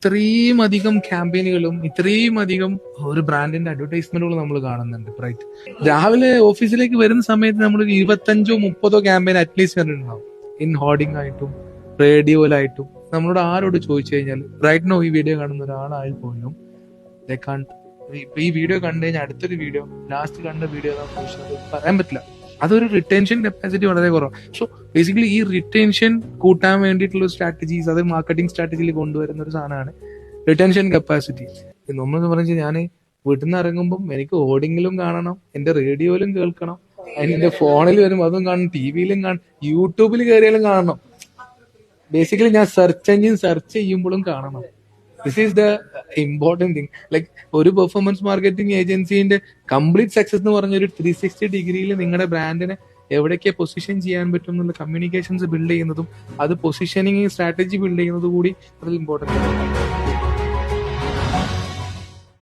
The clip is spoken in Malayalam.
ഇത്രയും അധികം ക്യാമ്പയിനുകളും ഇത്രയും അധികം ഒരു ബ്രാൻഡിന്റെ അഡ്വർടൈസ്മെന്റുകളും നമ്മൾ കാണുന്നുണ്ട്. റൈറ്റ്, രാവിലെ ഓഫീസിലേക്ക് വരുന്ന സമയത്ത് നമ്മൾ 25-30 ക്യാമ്പയിൻ അറ്റ്ലീസ്റ്റ് കണ്ടിട്ടുണ്ടാവും. ഇൻ ഹോർഡിംഗ് ആയിട്ടും റേഡിയോയിലായിട്ടും. നമ്മളോട് ആരോട് ചോദിച്ചു കഴിഞ്ഞാൽ റൈറ്റ് നോ ഈ വീഡിയോ കാണുന്ന ഒരാളായി പോലും ഇപ്പൊ ഈ വീഡിയോ കണ്ടു കഴിഞ്ഞാൽ അടുത്തൊരു വീഡിയോ, ലാസ്റ്റ് കണ്ട വീഡിയോ പറയാൻ പറ്റില്ല. അതൊരു റിട്ടൻഷൻ കപ്പാസിറ്റി വളരെ കുറവാണ്. സോ ബേസിക്കലി ഈ റിട്ടൻഷൻ കൂട്ടാൻ വേണ്ടിയിട്ടുള്ള സ്ട്രാറ്റജീസ്, അത് മാർക്കറ്റിംഗ് സ്ട്രാറ്റജിയിൽ കൊണ്ടുവരുന്ന ഒരു സാധനമാണ് റിട്ടൻഷൻ കപ്പാസിറ്റി. നമ്മൾ പറഞ്ഞാൽ ഞാൻ വീട്ടിൽ നിന്ന് ഇറങ്ങുമ്പോൾ എനിക്ക് ഓഡിങ്ങിലും കാണണം, എന്റെ റേഡിയോയിലും കേൾക്കണം, എന്റെ ഫോണിൽ വരും അതും കാണണം, ടിവിയിലും കാണണം, യൂട്യൂബിൽ കയറിയാലും കാണണം. ബേസിക്കലി ഞാൻ സെർച്ച് എഞ്ചിൻ സെർച്ച് ചെയ്യുമ്പോഴും കാണണം. This is the important thing. Like ഒരു പെർഫോമൻസ് മാർക്കറ്റിംഗ് ഏജൻസിന്റെ കംപ്ലീറ്റ് സക്സസ് എന്ന് പറഞ്ഞ ഒരു 360 ഡിഗ്രിയിൽ നിങ്ങളുടെ ബ്രാൻഡിനെ എവിടേക്ക് പൊസിഷൻ ചെയ്യാൻ പറ്റും എന്നുള്ള കമ്മ്യൂണിക്കേഷൻസ് ബിൽഡ് ചെയ്യുന്നതും അത് പൊസിഷനിങ് സ്ട്രാറ്റജി ബിൽഡ് ചെയ്യുന്നതും കൂടി അതിൽ ഇമ്പോർട്ടൻറ്റ് ആണ്.